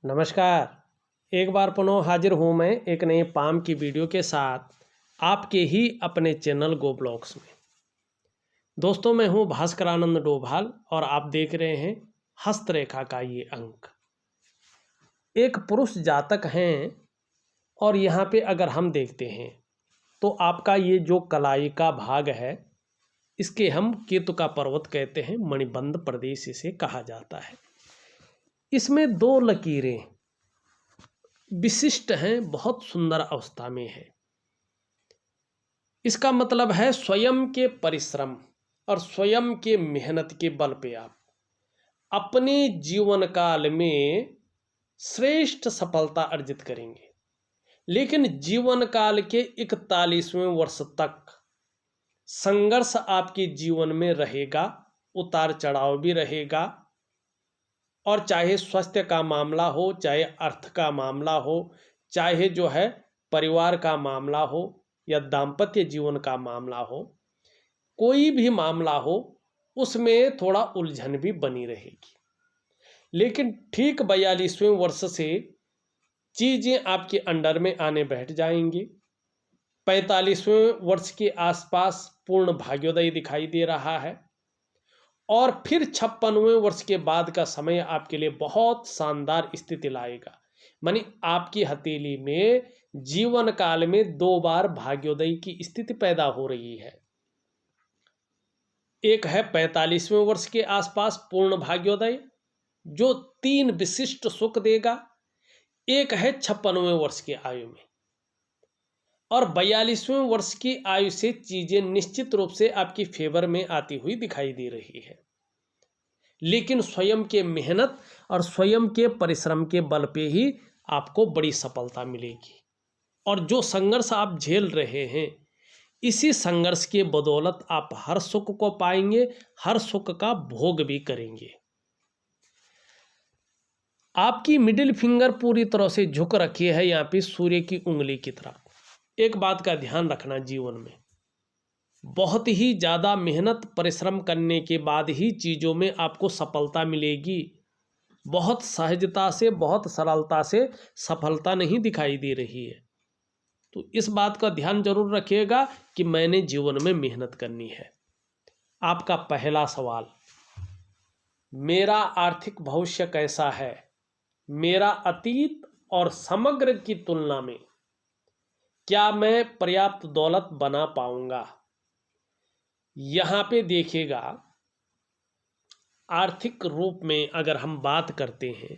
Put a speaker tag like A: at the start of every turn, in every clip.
A: नमस्कार। एक बार पुनः हाजिर हूँ मैं एक नए पाम की वीडियो के साथ आपके ही अपने चैनल गो ब्लॉग्स में। दोस्तों, मैं हूँ भास्करानंद डोभाल और आप देख रहे हैं हस्तरेखा का ये अंक। एक पुरुष जातक हैं और यहाँ पे अगर हम देखते हैं तो आपका ये जो कलाई का भाग है इसके हम केतु का पर्वत कहते हैं, मणिबंध प्रदेश इसे कहा जाता है। इसमें दो लकीरें विशिष्ट हैं, बहुत सुंदर अवस्था में है। इसका मतलब है स्वयं के परिश्रम और स्वयं के मेहनत के बल पे आप अपने जीवन काल में श्रेष्ठ सफलता अर्जित करेंगे। लेकिन जीवन काल के 41वें वर्ष तक संघर्ष आपके जीवन में रहेगा, उतार चढ़ाव भी रहेगा। और चाहे स्वास्थ्य का मामला हो, चाहे अर्थ का मामला हो, चाहे जो है परिवार का मामला हो या दाम्पत्य जीवन का मामला हो, कोई भी मामला हो उसमें थोड़ा उलझन भी बनी रहेगी। लेकिन ठीक 42वें वर्ष से चीज़ें आपके अंडर में आने बैठ जाएंगी। 45वें वर्ष के आसपास पूर्ण भाग्योदय दिखाई दे रहा है और फिर 56वें वर्ष के बाद का समय आपके लिए बहुत शानदार स्थिति लाएगा। मानी आपकी हथेली में जीवन काल में 2 बार भाग्योदय की स्थिति पैदा हो रही है। एक है 45वें वर्ष के आसपास पूर्ण भाग्योदय जो 3 विशिष्ट सुख देगा। एक है 56वें वर्ष की आयु में और 42वें वर्ष की आयु से चीजें निश्चित रूप से आपकी फेवर में आती हुई दिखाई दे रही है। लेकिन स्वयं के मेहनत और स्वयं के परिश्रम के बल पे ही आपको बड़ी सफलता मिलेगी। और जो संघर्ष आप झेल रहे हैं इसी संघर्ष के बदौलत आप हर सुख को पाएंगे, हर सुख का भोग भी करेंगे। आपकी मिडिल फिंगर पूरी तरह से झुक रखी है यहाँ पे सूर्य की उंगली की तरफ। एक बात का ध्यान रखना, जीवन में बहुत ही ज़्यादा मेहनत परिश्रम करने के बाद ही चीज़ों में आपको सफलता मिलेगी। बहुत सहजता से, बहुत सरलता से सफलता नहीं दिखाई दे रही है। तो इस बात का ध्यान जरूर रखिएगा कि मैंने जीवन में मेहनत करनी है। आपका पहला सवाल, मेरा आर्थिक भविष्य कैसा है? मेरा अतीत और समग्र की तुलना में क्या मैं पर्याप्त दौलत बना पाऊंगा? यहाँ पे देखिएगा, आर्थिक रूप में अगर हम बात करते हैं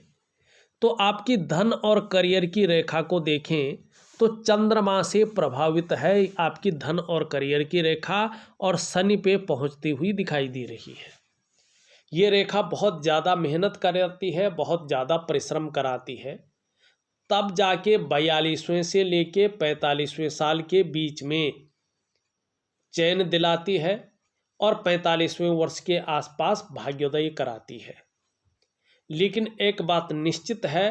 A: तो आपकी धन और करियर की रेखा को देखें तो चंद्रमा से प्रभावित है आपकी धन और करियर की रेखा और शनि पे पहुंचती हुई दिखाई दे रही है। ये रेखा बहुत ज़्यादा मेहनत कराती है, बहुत ज़्यादा परिश्रम कराती है, तब जाके 42वें से लेके 45वें साल के बीच में चैन दिलाती है और 45वें वर्ष के आसपास भाग्योदय कराती है। लेकिन एक बात निश्चित है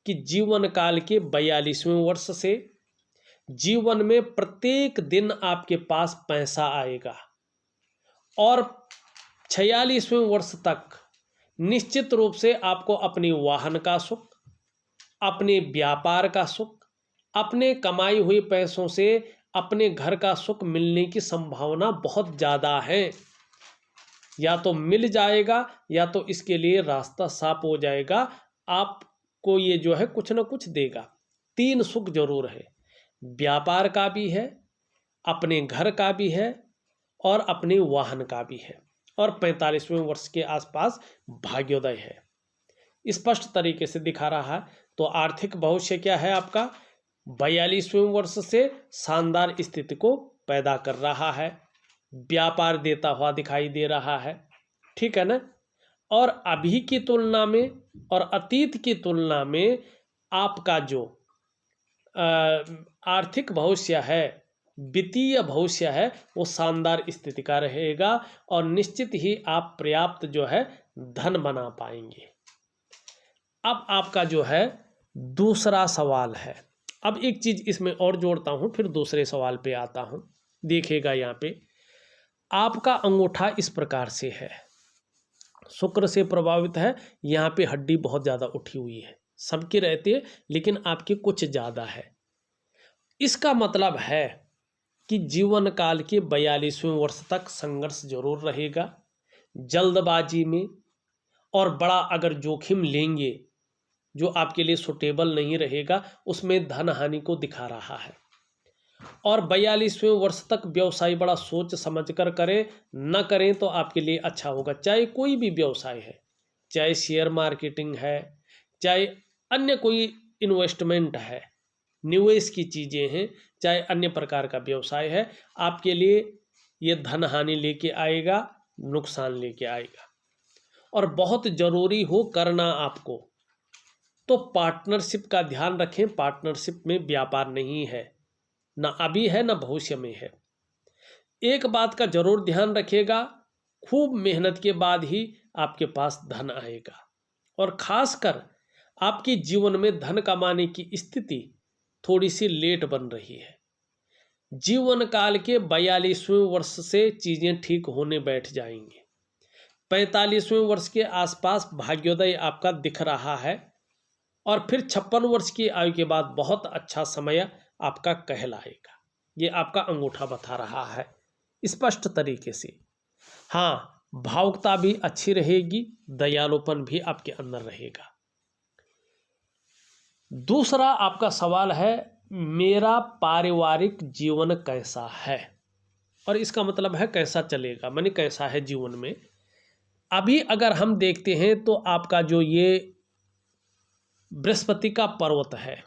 A: कि जीवन काल के 42वें वर्ष से जीवन में प्रत्येक दिन आपके पास पैसा आएगा और 46वें वर्ष तक निश्चित रूप से आपको अपनी वाहन का सुख, अपने व्यापार का सुख, अपने कमाई हुए पैसों से अपने घर का सुख मिलने की संभावना बहुत ज़्यादा है। या तो मिल जाएगा या तो इसके लिए रास्ता साफ हो जाएगा। आपको ये जो है कुछ ना कुछ देगा। 3 सुख जरूर है, व्यापार का भी है, अपने घर का भी है और अपने वाहन का भी है। और 45वें वर्ष के आसपास भाग्योदय है, स्पष्ट तरीके से दिखा रहा है। तो आर्थिक भविष्य क्या है आपका? 42वें वर्ष से शानदार स्थिति को पैदा कर रहा है, व्यापार देता हुआ दिखाई दे रहा है, ठीक है ना। और अभी की तुलना में और अतीत की तुलना में आपका जो आर्थिक भविष्य है, वित्तीय भविष्य है, वो शानदार स्थिति का रहेगा और निश्चित ही आप पर्याप्त जो है धन बना पाएंगे। अब आपका जो है दूसरा सवाल है। अब एक चीज़ इसमें और जोड़ता हूँ, फिर दूसरे सवाल पे आता हूँ। देखिएगा यहाँ पे आपका अंगूठा इस प्रकार से है, शुक्र से प्रभावित है। यहाँ पे हड्डी बहुत ज़्यादा उठी हुई है, सबके रहते हैं, लेकिन आपके कुछ ज़्यादा है। इसका मतलब है कि जीवन काल के 42वें वर्ष तक संघर्ष जरूर रहेगा, जल्दबाजी में और बड़ा अगर जोखिम लेंगे जो आपके लिए सुटेबल नहीं रहेगा, उसमें धन हानि को दिखा रहा है। और 42वें वर्ष तक व्यवसाय बड़ा सोच समझ कर करें, न करें तो आपके लिए अच्छा होगा। चाहे कोई भी व्यवसाय है, चाहे शेयर मार्केटिंग है, चाहे अन्य कोई इन्वेस्टमेंट है, निवेश की चीज़ें हैं, चाहे अन्य प्रकार का व्यवसाय है, आपके लिए ये धन हानि लेके आएगा, नुकसान लेके आएगा। और बहुत ज़रूरी हो करना आपको तो पार्टनरशिप का ध्यान रखें। पार्टनरशिप में व्यापार नहीं है, ना अभी है ना भविष्य में है। एक बात का जरूर ध्यान रखिएगा, खूब मेहनत के बाद ही आपके पास धन आएगा। और खासकर आपके जीवन में धन कमाने की स्थिति थोड़ी सी लेट बन रही है। जीवन काल के 42वें वर्ष से चीज़ें ठीक होने बैठ जाएंगी। 45वें वर्ष के आसपास भाग्योदय आपका दिख रहा है और फिर 56 वर्ष की आयु के बाद बहुत अच्छा समय आपका कहलाएगा। ये आपका अंगूठा बता रहा है स्पष्ट तरीके से। हाँ, भावुकता भी अच्छी रहेगी, दयालुपन भी आपके अंदर रहेगा। दूसरा आपका सवाल है, मेरा पारिवारिक जीवन कैसा है? और इसका मतलब है कैसा चलेगा, माने कैसा है जीवन में। अभी अगर हम देखते हैं तो आपका जो ये बृहस्पति का पर्वत है,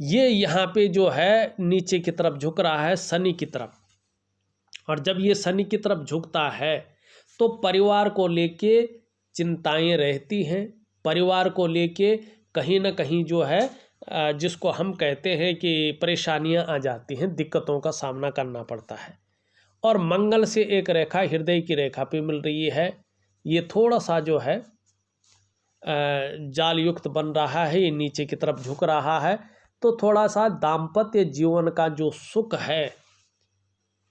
A: ये यहाँ पे जो है नीचे की तरफ झुक रहा है शनि की तरफ। और जब ये शनि की तरफ झुकता है तो परिवार को लेके चिंताएं रहती हैं, परिवार को लेके कहीं ना कहीं जो है जिसको हम कहते हैं कि परेशानियां आ जाती हैं, दिक्कतों का सामना करना पड़ता है। और मंगल से एक रेखा हृदय की रेखा पे मिल रही है, ये थोड़ा सा जो है जाल युक्त बन रहा है, ये नीचे की तरफ झुक रहा है, तो थोड़ा सा दाम्पत्य जीवन का जो सुख है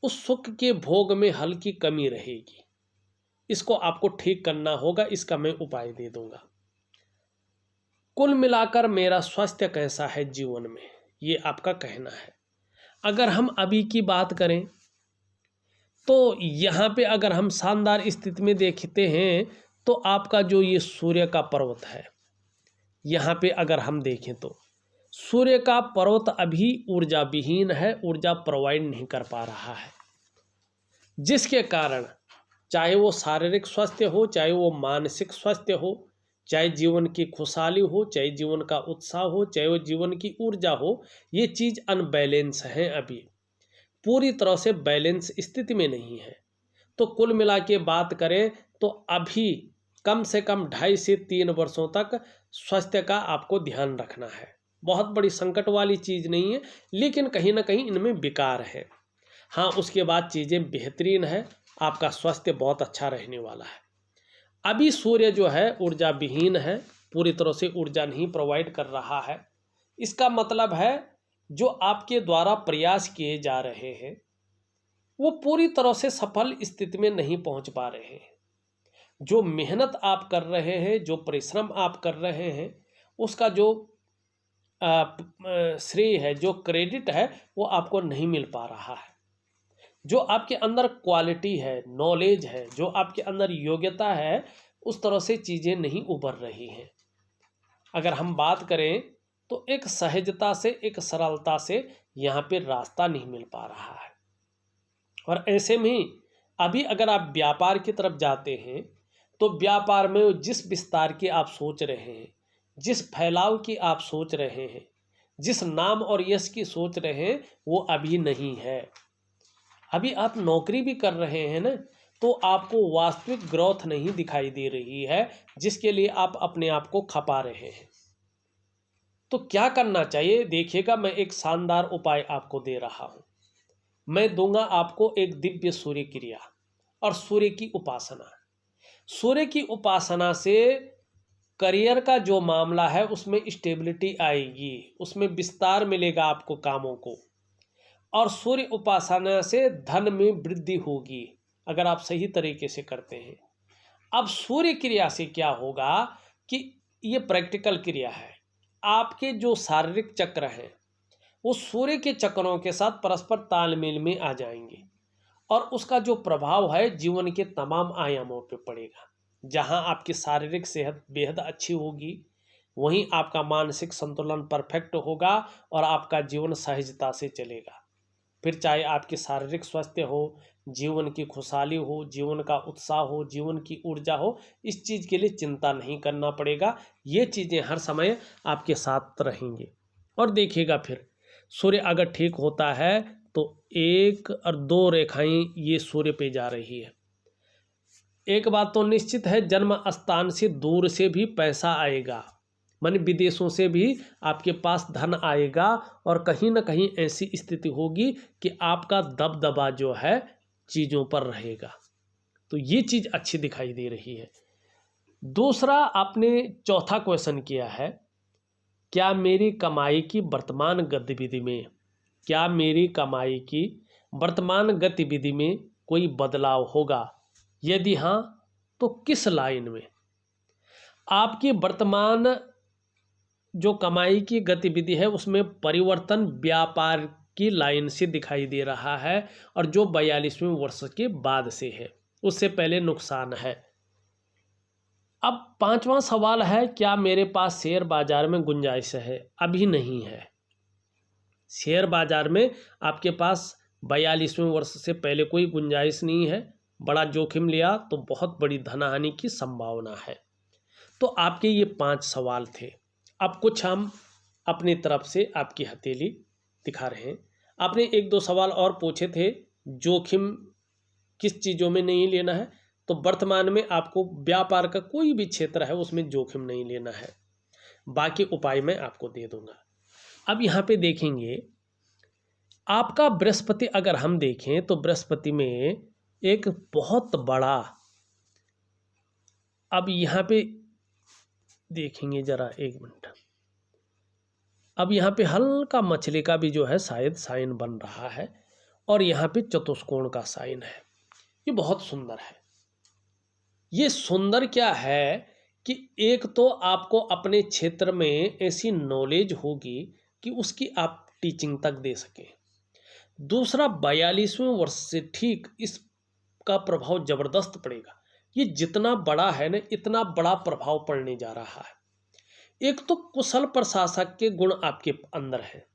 A: उस सुख के भोग में हल्की कमी रहेगी। इसको आपको ठीक करना होगा, इसका मैं उपाय दे दूंगा। कुल मिलाकर मेरा स्वास्थ्य कैसा है जीवन में, ये आपका कहना है। अगर हम अभी की बात करें तो यहाँ पे अगर हम शानदार स्थिति में देखते हैं तो आपका जो ये सूर्य का पर्वत है, यहाँ पे अगर हम देखें तो सूर्य का पर्वत अभी ऊर्जा विहीन है, ऊर्जा प्रोवाइड नहीं कर पा रहा है, जिसके कारण चाहे वो शारीरिक स्वास्थ्य हो, चाहे वो मानसिक स्वास्थ्य हो, चाहे जीवन की खुशहाली हो, चाहे जीवन का उत्साह हो, चाहे वो जीवन की ऊर्जा हो, ये चीज़ अनबैलेंस है, अभी पूरी तरह से बैलेंस स्थिति में नहीं है। तो कुल मिला के बात करें तो अभी कम से कम 2.5 से 3 वर्षों तक स्वास्थ्य का आपको ध्यान रखना है। बहुत बड़ी संकट वाली चीज़ नहीं है, लेकिन कहीं ना कहीं इनमें विकार है। हाँ, उसके बाद चीज़ें बेहतरीन है, आपका स्वास्थ्य बहुत अच्छा रहने वाला है। अभी सूर्य जो है ऊर्जा विहीन है, पूरी तरह से ऊर्जा नहीं प्रोवाइड कर रहा है। इसका मतलब है जो आपके द्वारा प्रयास किए जा रहे हैं वो पूरी तरह से सफल स्थिति में नहीं पहुंच पा रहे हैं। जो मेहनत आप कर रहे हैं, जो परिश्रम आप कर रहे हैं, उसका जो श्रेय है, जो क्रेडिट है, वो आपको नहीं मिल पा रहा है। जो आपके अंदर क्वालिटी है, नॉलेज है, जो आपके अंदर योग्यता है, उस तरह से चीज़ें नहीं उभर रही हैं। अगर हम बात करें तो एक सहजता से, एक सरलता से यहाँ पे रास्ता नहीं मिल पा रहा है। और ऐसे में अभी अगर आप व्यापार की तरफ जाते हैं तो व्यापार में जिस विस्तार की आप सोच रहे हैं, जिस फैलाव की आप सोच रहे हैं, जिस नाम और यश की सोच रहे हैं, वो अभी नहीं है। अभी आप नौकरी भी कर रहे हैं ना, तो आपको वास्तविक ग्रोथ नहीं दिखाई दे रही है, जिसके लिए आप अपने आप को खपा रहे हैं। तो क्या करना चाहिए, देखिएगा, मैं एक शानदार उपाय आपको दे रहा हूँ। मैं दूंगा आपको एक दिव्य सूर्य क्रिया और सूर्य की उपासना। सूर्य की उपासना से करियर का जो मामला है उसमें स्टेबिलिटी आएगी, उसमें विस्तार मिलेगा आपको कामों को, और सूर्य उपासना से धन में वृद्धि होगी अगर आप सही तरीके से करते हैं। अब सूर्य क्रिया से क्या होगा कि ये प्रैक्टिकल क्रिया है, आपके जो शारीरिक चक्र हैं वो सूर्य के चक्रों के साथ परस्पर तालमेल में आ जाएंगे और उसका जो प्रभाव है जीवन के तमाम आयामों पे पड़ेगा। जहां आपकी शारीरिक सेहत बेहद अच्छी होगी, वहीं आपका मानसिक संतुलन परफेक्ट होगा और आपका जीवन सहजता से चलेगा। फिर चाहे आपकी शारीरिक स्वास्थ्य हो, जीवन की खुशहाली हो, जीवन का उत्साह हो, जीवन की ऊर्जा हो, इस चीज़ के लिए चिंता नहीं करना पड़ेगा। ये चीज़ें हर समय आपके साथ रहेंगी। और देखिएगा फिर सूर्य अगर ठीक होता है तो 1 और 2 रेखाएं ये सूर्य पे जा रही है। एक बात तो निश्चित है, जन्म स्थान से दूर से भी पैसा आएगा, माने विदेशों से भी आपके पास धन आएगा और कहीं ना कहीं ऐसी स्थिति होगी कि आपका दबदबा जो है चीज़ों पर रहेगा। तो ये चीज़ अच्छी दिखाई दे रही है। दूसरा, आपने चौथा क्वेश्चन किया है, क्या मेरी कमाई की वर्तमान गतिविधि में, क्या मेरी कमाई की वर्तमान गतिविधि में कोई बदलाव होगा? यदि हाँ तो किस लाइन में? आपकी वर्तमान जो कमाई की गतिविधि है उसमें परिवर्तन व्यापार की लाइन से दिखाई दे रहा है और जो 42वें वर्ष के बाद से है, उससे पहले नुकसान है। अब 5वां सवाल है, क्या मेरे पास शेयर बाजार में गुंजाइश है? अभी नहीं है। शेयर बाजार में आपके पास 42वें वर्ष से पहले कोई गुंजाइश नहीं है। बड़ा जोखिम लिया तो बहुत बड़ी धनहानि की संभावना है। तो आपके ये 5 सवाल थे। अब कुछ हम अपनी तरफ से आपकी हथेली दिखा रहे हैं। आपने 1-2 सवाल और पूछे थे, जोखिम किस चीज़ों में नहीं लेना है, तो वर्तमान में आपको व्यापार का कोई भी क्षेत्र है उसमें जोखिम नहीं लेना है। बाकी उपाय मैं आपको दे दूंगा। अब यहाँ पे देखेंगे, आपका बृहस्पति अगर हम देखें तो बृहस्पति में एक बहुत बड़ा, अब यहाँ पे देखेंगे जरा, एक मिनट, अब यहाँ पे हल्का मछली का भी जो है शायद साइन बन रहा है और यहाँ पे चतुष्कोण का साइन है। ये बहुत सुंदर है। ये सुंदर क्या है कि एक तो आपको अपने क्षेत्र में ऐसी नॉलेज होगी कि उसकी आप टीचिंग तक दे सकें। दूसरा, 42वें वर्ष से ठीक इसका प्रभाव जबरदस्त पड़ेगा। ये जितना बड़ा है ना, इतना बड़ा प्रभाव पड़ने जा रहा है। एक तो कुशल प्रशासक के गुण आपके अंदर है,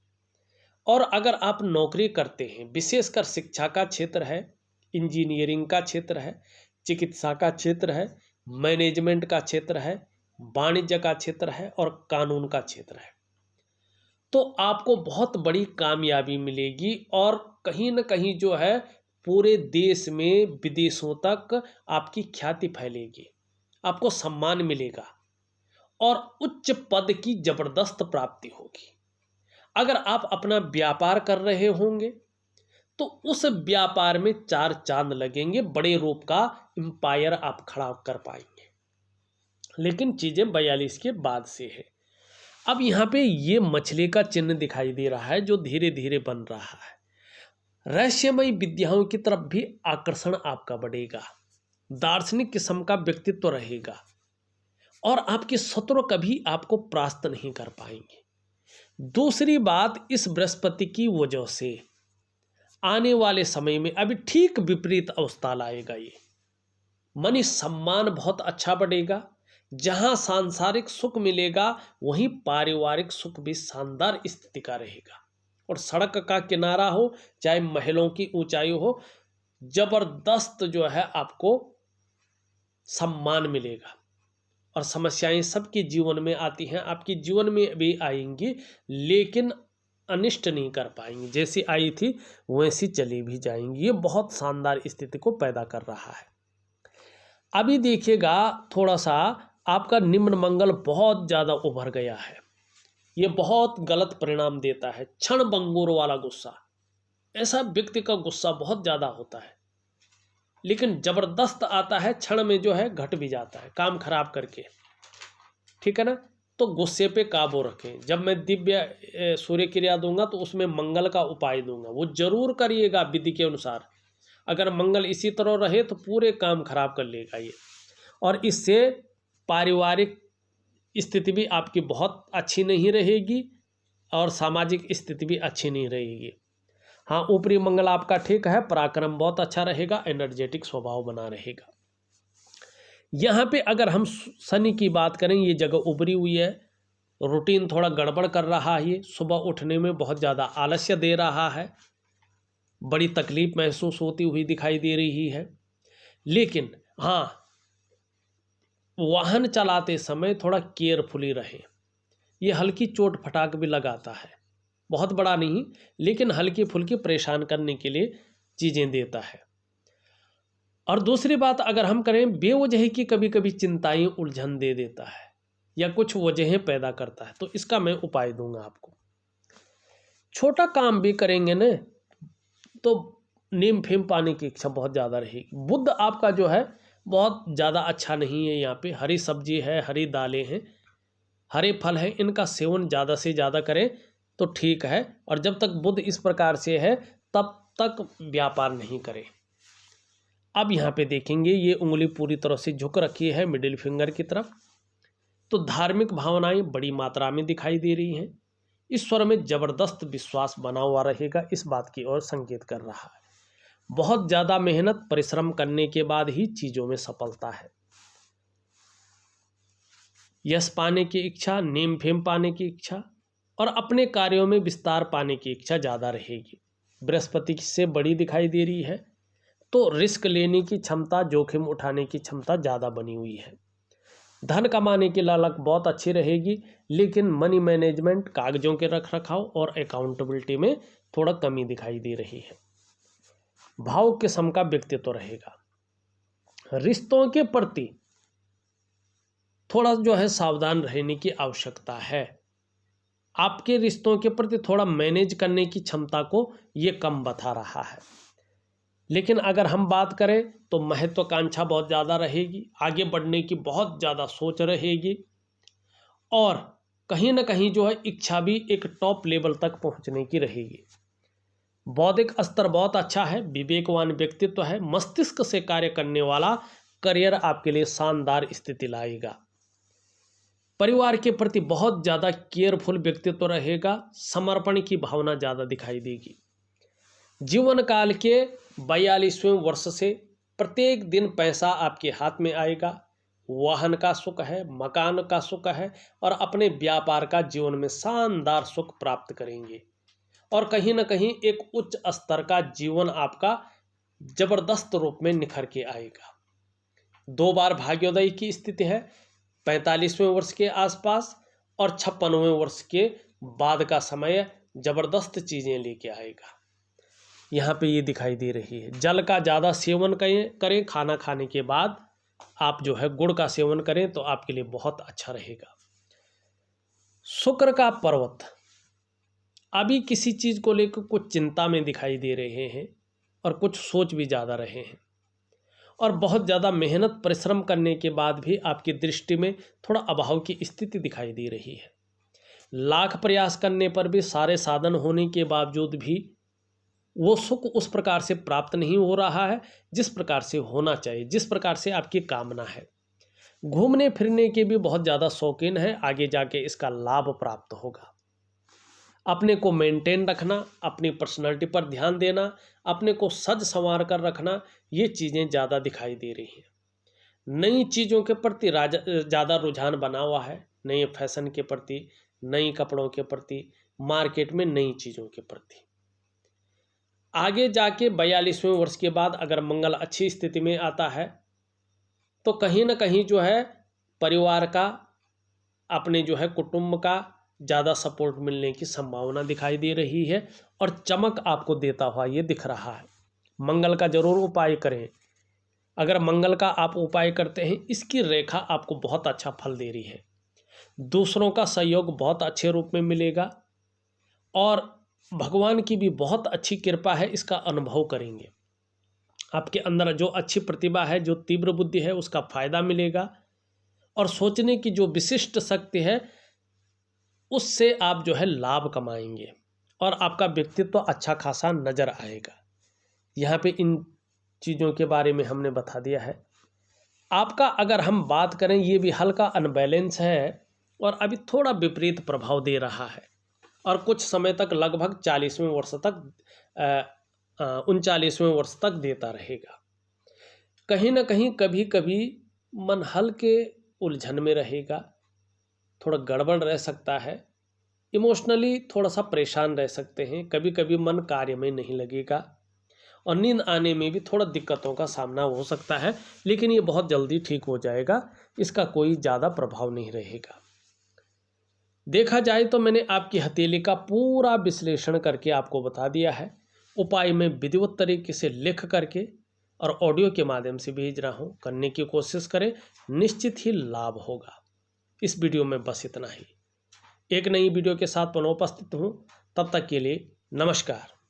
A: और अगर आप नौकरी करते हैं, विशेषकर शिक्षा का क्षेत्र है, इंजीनियरिंग का क्षेत्र है, चिकित्सा का क्षेत्र है, मैनेजमेंट का क्षेत्र है, वाणिज्य का क्षेत्र है और कानून का क्षेत्र है, तो आपको बहुत बड़ी कामयाबी मिलेगी और कहीं न कहीं जो है पूरे देश में, विदेशों तक आपकी ख्याति फैलेगी, आपको सम्मान मिलेगा और उच्च पद की जबरदस्त प्राप्ति होगी। अगर आप अपना व्यापार कर रहे होंगे तो उस व्यापार में 4 चांद लगेंगे, बड़े रूप का एम्पायर आप खड़ा कर पाएंगे। लेकिन चीजें 42 के बाद से है। अब यहाँ पे ये मछली का चिन्ह दिखाई दे रहा है जो धीरे धीरे बन रहा है। रहस्यमयी विद्याओं की तरफ भी आकर्षण आपका बढ़ेगा, दार्शनिक किस्म का व्यक्तित्व रहेगा और आपके शत्रु कभी आपको परास्त नहीं कर पाएंगे। दूसरी बात, इस बृहस्पति की वजह से आने वाले समय में अभी ठीक विपरीत अवस्था लाएगा। ये मनी सम्मान बहुत अच्छा बढ़ेगा। जहां सांसारिक सुख मिलेगा वहीं पारिवारिक सुख भी शानदार स्थिति का रहेगा। और सड़क का किनारा हो चाहे महलों की ऊंचाई हो, जबरदस्त जो है आपको सम्मान मिलेगा। और समस्याएं सबके जीवन में आती हैं, आपके जीवन में भी आएंगी, लेकिन अनिष्ट नहीं कर पाएंगी। जैसी आई थी वैसी चली भी जाएंगी। ये बहुत शानदार स्थिति को पैदा कर रहा है। अभी देखिएगा, थोड़ा सा आपका निम्न मंगल बहुत ज़्यादा उभर गया है। ये बहुत गलत परिणाम देता है। क्षण भंगुर वाला गुस्सा, ऐसा व्यक्ति का गुस्सा बहुत ज़्यादा होता है, लेकिन जबरदस्त आता है, क्षण में जो है घट भी जाता है काम खराब करके। ठीक है ना? तो गुस्से पे काबू रखें। जब मैं दिव्य सूर्य क्रिया दूंगा तो उसमें मंगल का उपाय दूंगा, वो जरूर करिएगा विधि के अनुसार। अगर मंगल इसी तरह रहे तो पूरे काम खराब कर लेगा ये, और इससे पारिवारिक स्थिति भी आपकी बहुत अच्छी नहीं रहेगी और सामाजिक स्थिति भी अच्छी नहीं रहेगी। हाँ, ऊपरी मंगल आपका ठीक है, पराक्रम बहुत अच्छा रहेगा, एनर्जेटिक स्वभाव बना रहेगा। यहाँ पे अगर हम शनि की बात करें, ये जगह उभरी हुई है, रूटीन थोड़ा गड़बड़ कर रहा है, ये सुबह उठने में बहुत ज़्यादा आलस्य दे रहा है, बड़ी तकलीफ महसूस होती हुई दिखाई दे रही है। लेकिन हाँ, वाहन चलाते समय थोड़ा केयरफुली रहें। ये हल्की चोट फटाक भी लगाता है, बहुत बड़ा नहीं, लेकिन हल्की फुल्की परेशान करने के लिए चीज़ें देता है। और दूसरी बात अगर हम करें, बेवजह की कभी कभी चिंताएं उलझन दे देता है या कुछ वजहें पैदा करता है, तो इसका मैं उपाय दूंगा आपको। छोटा काम भी करेंगे न तो नीम फेम पाने की इच्छा बहुत ज़्यादा रहेगी। बुध आपका जो है बहुत ज़्यादा अच्छा नहीं है। यहाँ पे हरी सब्जी है, हरी दालें हैं, हरे फल हैं, इनका सेवन ज़्यादा से ज़्यादा करें तो ठीक है। और जब तक बुध इस प्रकार से है तब तक व्यापार नहीं करें। अब यहाँ पे देखेंगे, ये उंगली पूरी तरह से झुक रखी है मिडिल फिंगर की तरफ, तो धार्मिक भावनाएं बड़ी मात्रा में दिखाई दे रही हैं। ईश्वर में जबरदस्त विश्वास बना हुआ रहेगा, इस बात की ओर संकेत कर रहा है। बहुत ज़्यादा मेहनत परिश्रम करने के बाद ही चीज़ों में सफलता है। यश पाने की इच्छा, नेम फेम पाने की इच्छा और अपने कार्यों में विस्तार पाने की इच्छा ज़्यादा रहेगी। बृहस्पति से बड़ी दिखाई दे रही है, तो रिस्क लेने की क्षमता, जोखिम उठाने की क्षमता ज़्यादा बनी हुई है। धन कमाने की ललक बहुत अच्छी रहेगी, लेकिन मनी मैनेजमेंट, कागजों के रख रखाव और अकाउंटेबिलिटी में थोड़ा कमी दिखाई दे रही है। भाव किस्म का व्यक्तित्व रहेगा। रिश्तों के प्रति थोड़ा जो है सावधान रहने की आवश्यकता है। आपके रिश्तों के प्रति थोड़ा मैनेज करने की क्षमता को ये कम बता रहा है। लेकिन अगर हम बात करें तो महत्वाकांक्षा बहुत ज़्यादा रहेगी, आगे बढ़ने की बहुत ज़्यादा सोच रहेगी और कहीं ना कहीं जो है इच्छा भी एक टॉप लेवल तक पहुंचने की रहेगी। बौद्धिक स्तर बहुत अच्छा है, विवेकवान व्यक्तित्व है, मस्तिष्क से कार्य करने वाला करियर आपके लिए शानदार स्थिति लाएगा। परिवार के प्रति बहुत ज़्यादा केयरफुल व्यक्तित्व रहेगा, समर्पण की भावना ज़्यादा दिखाई देगी। जीवन काल के 42वें वर्ष से प्रत्येक दिन पैसा आपके हाथ में आएगा। वाहन का सुख है, मकान का सुख है और अपने व्यापार का जीवन में शानदार सुख प्राप्त करेंगे और कहीं ना कहीं एक उच्च स्तर का जीवन आपका जबरदस्त रूप में निखर के आएगा। 2 बार भाग्योदय की स्थिति है, 45वें वर्ष के आसपास और 56वें वर्ष के बाद का समय जबरदस्त चीज़ें लेके आएगा। यहाँ पे ये दिखाई दे रही है। जल का ज़्यादा सेवन करें, खाना खाने के बाद आप जो है गुड़ का सेवन करें तो आपके लिए बहुत अच्छा रहेगा। शुक्र का पर्वत अभी किसी चीज़ को लेकर कुछ चिंता में दिखाई दे रहे हैं और कुछ सोच भी ज़्यादा रहे हैं और बहुत ज़्यादा मेहनत परिश्रम करने के बाद भी आपकी दृष्टि में थोड़ा अभाव की स्थिति दिखाई दे रही है। लाख प्रयास करने पर भी, सारे साधन होने के बावजूद भी वो सुख उस प्रकार से प्राप्त नहीं हो रहा है जिस प्रकार से होना चाहिए, जिस प्रकार से आपकी कामना है। घूमने फिरने के भी बहुत ज़्यादा शौकीन है, आगे जाके इसका लाभ प्राप्त होगा। अपने को मेंटेन रखना, अपनी पर्सनालिटी पर ध्यान देना, अपने को सज संवार कर रखना, ये चीज़ें ज़्यादा दिखाई दे रही हैं। नई चीज़ों के प्रति ज़्यादा रुझान बना हुआ है, नए फैशन के प्रति, नई कपड़ों के प्रति, मार्केट में नई चीज़ों के प्रति। आगे जाके 42वें वर्ष के बाद अगर मंगल अच्छी स्थिति में आता है तो कहीं ना कहीं जो है परिवार का, अपने जो है कुटुंब का ज़्यादा सपोर्ट मिलने की संभावना दिखाई दे रही है और चमक आपको देता हुआ ये दिख रहा है। मंगल का जरूर उपाय करें। अगर मंगल का आप उपाय करते हैं, इसकी रेखा आपको बहुत अच्छा फल दे रही है। दूसरों का सहयोग बहुत अच्छे रूप में मिलेगा और भगवान की भी बहुत अच्छी कृपा है, इसका अनुभव करेंगे। आपके अंदर जो अच्छी प्रतिभा है, जो तीव्र बुद्धि है, उसका फायदा मिलेगा और सोचने की जो विशिष्ट शक्ति है उससे आप जो है लाभ कमाएंगे और आपका व्यक्तित्व अच्छा खासा नजर आएगा। यहाँ पे इन चीज़ों के बारे में हमने बता दिया है। आपका अगर हम बात करें, ये भी हल्का अनबैलेंस है, और अभी थोड़ा विपरीत प्रभाव दे रहा है और कुछ समय तक लगभग 40वें वर्ष तक 39वें वर्ष तक देता रहेगा। कहीं ना कहीं कभी कभी मन हल्के उलझन में रहेगा, थोड़ा गड़बड़ रह सकता है, इमोशनली थोड़ा सा परेशान रह सकते हैं, कभी कभी मन कार्य में नहीं लगेगा और नींद आने में भी थोड़ा दिक्कतों का सामना हो सकता है, लेकिन ये बहुत जल्दी ठीक हो जाएगा, इसका कोई ज़्यादा प्रभाव नहीं रहेगा। देखा जाए तो मैंने आपकी हथेली का पूरा विश्लेषण करके आपको बता दिया है। उपाय में विधिवत तरीके से लिख करके और ऑडियो के माध्यम से भेज रहा हूँ, करने की कोशिश करें, निश्चित ही लाभ होगा। इस वीडियो में बस इतना ही। एक नई वीडियो के साथ पुनः उपस्थित हूँ, तब तक के लिए नमस्कार।